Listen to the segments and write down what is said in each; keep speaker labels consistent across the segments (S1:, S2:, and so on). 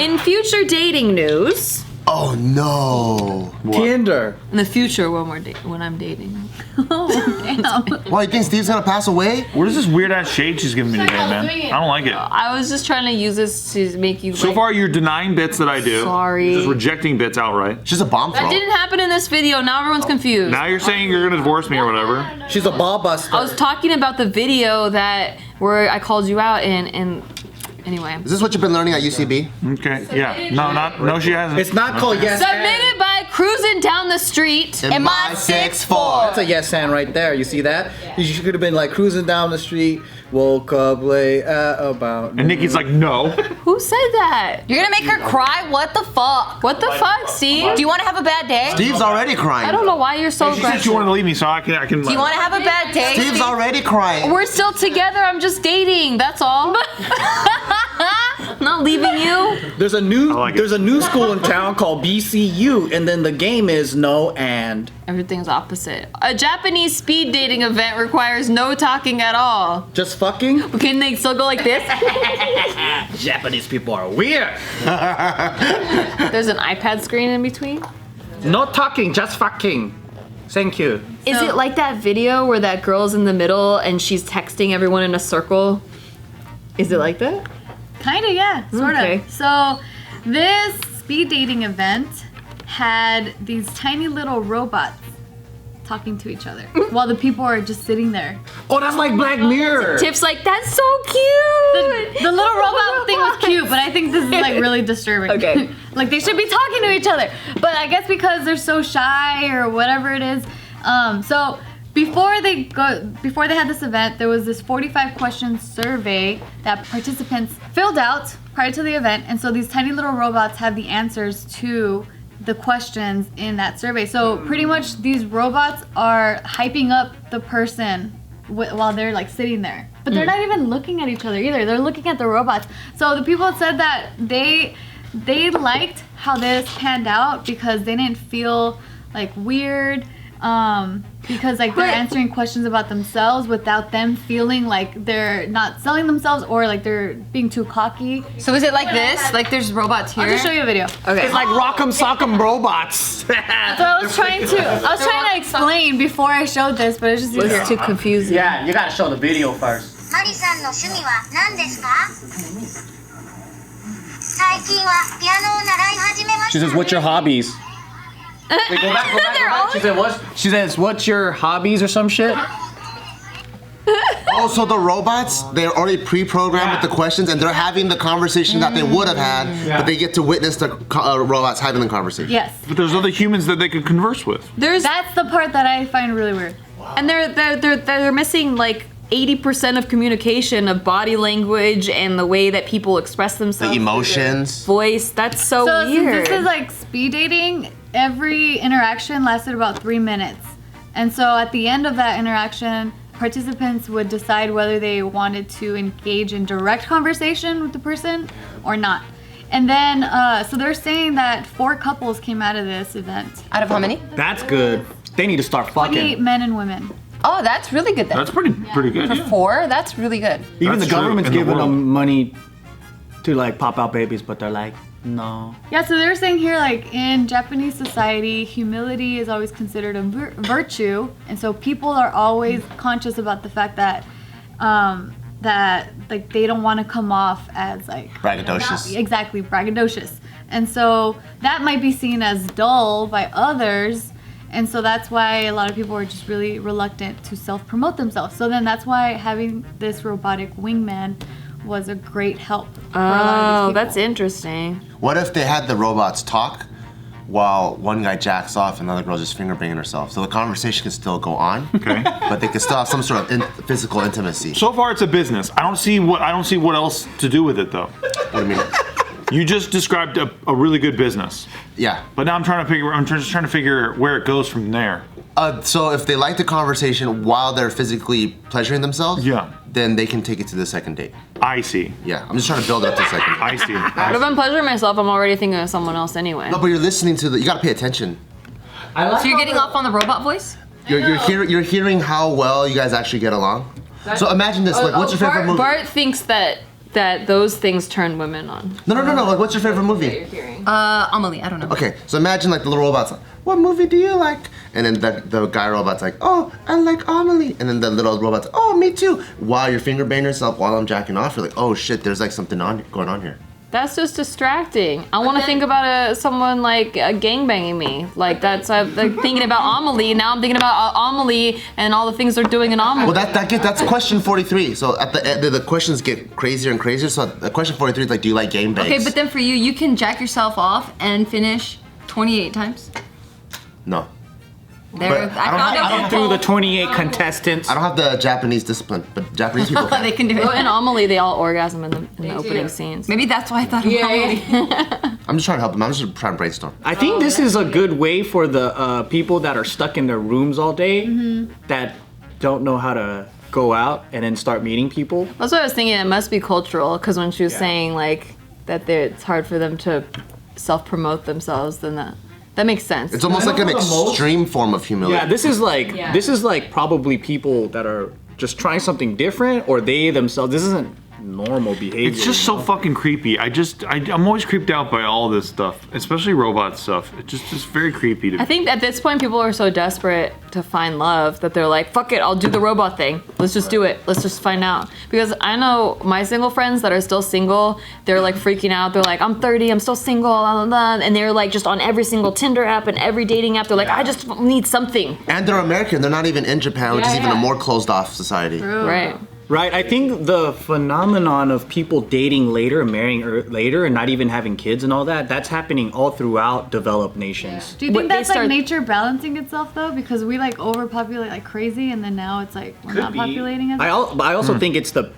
S1: In future dating news.
S2: Oh no.
S3: Tinder.
S1: In the future when I'm dating. Oh, damn.
S2: Why, you think Steve's gonna pass away?
S4: What is this weird ass shade she's giving me today, man? I don't like it.
S1: I was just trying to use this to make you
S4: So far, you're denying bits that I do.
S1: Sorry.
S4: Just rejecting bits outright.
S2: She's a bomb throw.
S1: That didn't happen in this video. Now everyone's confused.
S4: Now you're saying you're gonna divorce me or whatever.
S3: She's a ball buster.
S1: I was talking about the video where I called you out in. Anyway.
S2: Is this what you've been learning at UCB?
S4: Okay, yeah. No, she hasn't.
S3: It's not called yes
S1: Submitted by cruising down the street
S2: in my 6'4".
S3: That's a yes and right there. You see that? You could have been like cruising down the street, woke up late at about.
S4: And Nikki's like, no.
S1: Who said that?
S5: You're gonna make her cry? What the fuck?
S1: What the fuck, Steve?
S5: Do you want to have a bad day?
S2: Steve's already crying.
S1: I don't know why you're so
S4: She said she wanted to leave me, so I can.
S5: Do you want to have a bad day?
S2: Steve's already crying.
S1: We're still together. I'm just dating. That's all. Not leaving you.
S3: There's a new school in town called BCU, and then the game is no and.
S1: Everything's opposite. A Japanese speed dating event requires no talking at all.
S3: Just fucking?
S1: Can they still go like this?
S3: Japanese people are weird.
S1: There's an iPad screen in between.
S3: No talking, just fucking. Thank you.
S1: Is it like that video where that girl's in the middle and she's texting everyone in a circle? Is it like that?
S6: Kinda, yeah, sort
S1: Okay.
S6: of. So this speed dating event had these tiny little robots talking to each other while the people are just sitting there.
S3: Oh, that's like Black Mirror.
S1: Tip's like, that's so cute.
S6: The little robot thing was cute, but I think this is like really disturbing.
S1: Okay.
S6: Like they should be talking to each other. But I guess because they're so shy or whatever it is. So before they had this event, there was this 45 question survey that participants filled out prior to the event. And so these tiny little robots have the answers to the questions in that survey. So pretty much these robots are hyping up the person while they're like sitting there. But they're not even looking at each other either. They're looking at the robots. So the people said that they liked how this panned out because they didn't feel like weird. Because like they're answering questions about themselves without them feeling like they're not selling themselves or like they're being too cocky.
S5: So is it like this? Like there's robots here?
S6: I'll just show you a video.
S1: Okay.
S3: It's like Rock'em Sock'em robots.
S6: So I was trying to explain before I showed this, but it's just easier.
S1: It's too confusing.
S3: Yeah, you gotta show the video first.
S7: マリさんの趣味は何ですか? 最近はピアノを習い始めました。
S3: She says, "What's your hobbies?" Wait, go back. She says, "What's your hobbies?" or some shit.
S2: Oh, so the robots, they're already pre-programmed with the questions and they're having the conversation that they would have had, but they get to witness the robots having the conversation.
S6: Yes.
S4: But there's other humans that they could converse with.
S6: That's the part that I find really weird.
S1: And they're missing like 80% of communication of body language and the way that people express themselves.
S2: The emotions.
S1: Voice. That's so weird.
S6: Since this is like speed dating, every interaction lasted about 3 minutes. And so at the end of that interaction, participants would decide whether they wanted to engage in direct conversation with the person or not. And then, so they're saying that 4 couples came out of this event.
S5: Out of how many?
S3: That's good. They need to start
S6: 28
S3: fucking.
S6: men and women.
S5: Oh, that's really good then.
S4: That's pretty good.
S5: For
S4: Yeah.
S5: 4, that's really good.
S3: Even
S4: That's
S3: the government's
S4: true in the
S3: giving
S4: world.
S3: them money to like pop out babies, but they're like, no.
S6: Yeah, so they're saying here, like in Japanese society, humility is always considered a virtue, and so people are always conscious about the fact that like they don't want to come off as like
S2: Braggadocious.
S6: Exactly, braggadocious, and so that might be seen as dull by others, and so that's why a lot of people are just really reluctant to self-promote themselves. So then that's why having this robotic wingman was a great help for a lot of these people.
S1: That's interesting.
S2: What if they had the robots talk while one guy jacks off and another girl just finger banging herself? So the conversation can still go on,
S4: Okay.
S2: but they can still have some sort of physical intimacy.
S4: So far, it's a business. I don't see what else to do with it though.
S2: What do you mean?
S4: You just described a really good business,
S2: Yeah.
S4: but now I'm just trying to figure where it goes from there.
S2: So if they like the conversation while they're physically pleasuring themselves,
S4: Yeah.
S2: then they can take it to the second date.
S4: I see.
S2: Yeah, I'm just trying to build it up to the second date.
S4: I see.
S1: But if I'm pleasuring myself, I'm already thinking of someone else anyway.
S2: No, but you're listening to you gotta pay attention.
S5: So you're getting off on the robot voice?
S2: You're hearing how well you guys actually get along. So imagine this, like, what's your favorite movie?
S1: Bart thinks that that those things turn women on.
S2: No. Like, what's your favorite movie?
S5: Amelie, I don't know.
S2: Okay, so imagine like the little robot's like, what movie do you like? And then the guy robot's like, oh, I like Amelie. And then the little robot's like, oh, me too. While you're finger banging yourself while I'm jacking off, you're like, oh shit, there's like something going on here.
S1: That's just distracting. I want to think about someone like gangbanging me. Like that's like thinking about Amelie. Now I'm thinking about Amelie and all the things they're doing in Amelie.
S2: Well, that's question 43. So at the end, the questions get crazier and crazier. So the question 43 is like, do you like gangbangs?
S5: Okay, but then for you can jack yourself off and finish 28 times.
S2: No.
S5: There,
S2: But I don't have- I don't
S3: Through the 28 contestants.
S2: I don't have the Japanese discipline, but Japanese people can.
S5: They can do
S1: Well,
S5: it.
S1: in Amelie, they all orgasm in the opening scenes.
S5: Maybe that's why I thought of Amelie.
S2: I'm just trying to help them. I'm just trying to brainstorm.
S3: I think this is a good way for the people that are stuck in their rooms all day that don't know how to go out and then start meeting people.
S1: That's what I was thinking. It must be cultural because when she was
S3: Yeah.
S1: saying like that, it's hard for them to self-promote themselves. Then that makes sense.
S2: It's almost like an extreme form of humility.
S3: Yeah, this is like probably people that are just trying something different, or they themselves. This isn't normal behavior.
S4: It's just so fucking creepy. I'm always creeped out by all this stuff, especially robot stuff. It's just very creepy to me.
S1: I think at this point, people are so desperate to find love that they're like, fuck it, I'll do the robot thing. Let's just do it. Let's just find out. Because I know my single friends that are still single, they're like freaking out. They're like, I'm 30, I'm still single, blah, blah, blah. And they're like just on every single Tinder app and every dating app. They're like, I just need something.
S2: And they're American. They're not even in Japan, which is even a more closed off society.
S1: Right.
S3: Right, I think the phenomenon of people dating later and marrying later and not even having kids and all that, that's happening all throughout developed nations.
S6: Do you think that's like nature balancing itself though? Because we like overpopulate like crazy, and then now it's like we're not populating as.
S3: I also think it's the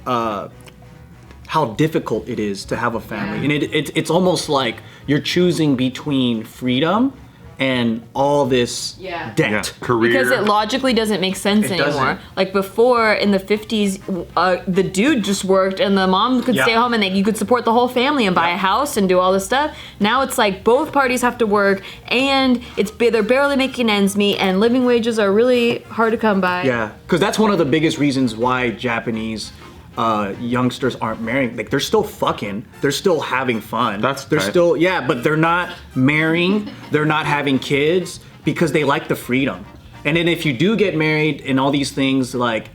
S3: how difficult it is to have a family, and it's almost like you're choosing between freedom and all this debt.
S4: Career.
S1: Because it logically doesn't make sense anymore.
S3: doesn't.
S1: Like before, in the 50s, the dude just worked and the mom could stay home and you could support the whole family and buy a house and do all this stuff. Now it's like both parties have to work and they're barely making ends meet and living wages are really hard to come by.
S3: Yeah, because that's one of the biggest reasons why Japanese youngsters aren't marrying. Like they're still fucking, they're still having fun. They're
S4: right.
S3: still but they're not marrying, they're not having kids because they like the freedom. And then if you do get married and all these things, like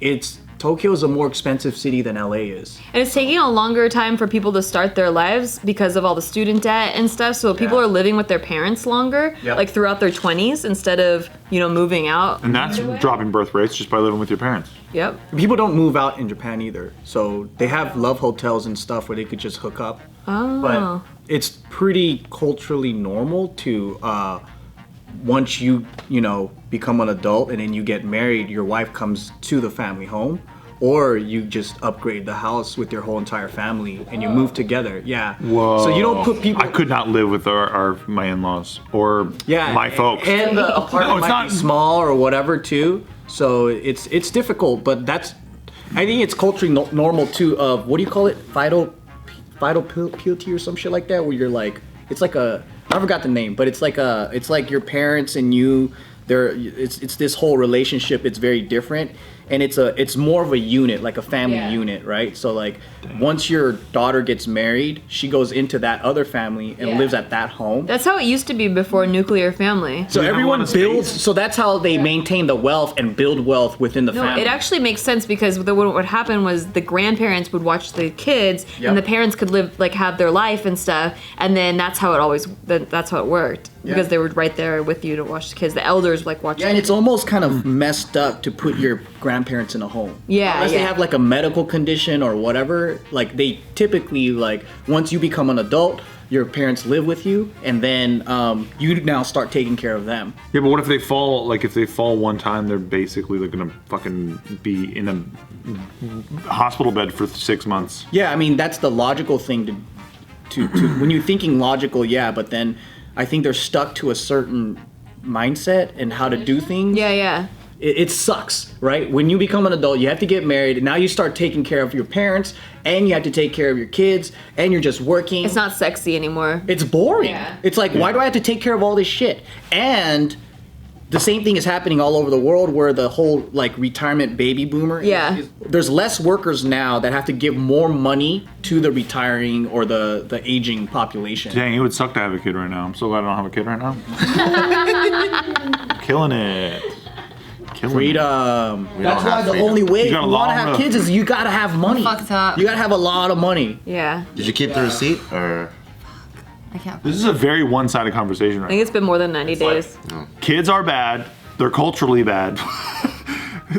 S3: Tokyo is a more expensive city than LA is.
S1: And it's taking a longer time for people to start their lives because of all the student debt and stuff. So people are living with their parents longer, like throughout their 20s instead of, moving out.
S4: And that's dropping birth rates just by living with your parents.
S1: Yep.
S3: People don't move out in Japan either. So they have love hotels and stuff where they could just hook up.
S1: Oh.
S3: But it's pretty culturally normal to once you become an adult and then you get married, your wife comes to the family home, or you just upgrade the house with your whole entire family and you move together. Yeah.
S4: Whoa.
S3: So you don't put people.
S4: I could not live with my in-laws or my folks.
S3: And the apartment
S4: it's
S3: might be small or whatever too. So it's difficult, but I think it's culturally normal too. Of what do you call it? Phytopuberty or some shit like that, where you're like, it's like I forgot the name, but it's like your parents and you. It's this whole relationship. It's very different, and it's more of a unit, like a family unit, right? So like once your daughter gets married, she goes into that other family and lives at that home.
S1: That's how it used to be before nuclear family.
S3: So everyone builds. So that's how they maintain the wealth and build wealth within the family.
S1: It actually makes sense because what would happen was the grandparents would watch the kids, and the parents could have their life and stuff, and then that's how it worked because they were right there with you to watch the kids. The elders watch.
S3: Yeah, and it's almost kind of messed up to put your grandparents in a home.
S1: Yeah,
S3: unless they have like a medical condition or whatever. Like they typically once you become an adult, your parents live with you, and then you now start taking care of them.
S4: Yeah, but what if they fall? Like if they fall one time, they're basically gonna fucking be in a hospital bed for 6 months.
S3: Yeah, I mean that's the logical thing to when you're thinking logical. Yeah, but then I think they're stuck to a certain mindset and how to do things.
S1: Yeah.
S3: It sucks, right? When you become an adult, you have to get married, and now you start taking care of your parents, and you have to take care of your kids, and you're just working.
S1: It's not sexy anymore.
S3: It's boring. It's like, why do I have to take care of all this shit? And the same thing is happening all over the world where the whole like retirement baby boomer.
S1: Yeah.
S3: There's less workers now that have to give more money to the retiring or the aging population.
S4: Dang, it would suck to have a kid right now. I'm so glad I don't have a kid right now. Killing it. Killing
S3: Freedom.
S2: We
S3: That's
S2: don't
S3: why
S2: have
S3: the
S2: freedom.
S3: only way
S4: You
S3: you
S4: got a
S3: want to
S4: long
S3: have
S4: road.
S3: kids is you gotta have money.
S5: Fucked up.
S3: You gotta have a lot of money.
S1: Yeah.
S2: Did you keep the receipt or?
S5: I can't.
S4: This is a very one-sided conversation
S1: I
S4: right
S1: think it's been more than 90 days.
S4: now. Kids are bad. They're culturally bad.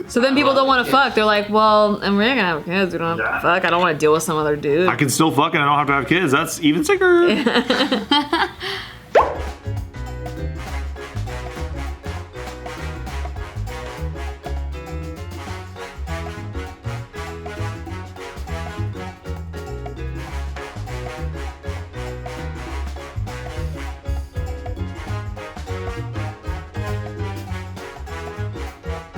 S1: So then people don't want to fuck. They're like, well, and we're gonna have kids. We don't have to fuck. I don't want to deal with some other dude.
S4: I can still fuck and I don't have to have kids. That's even sicker.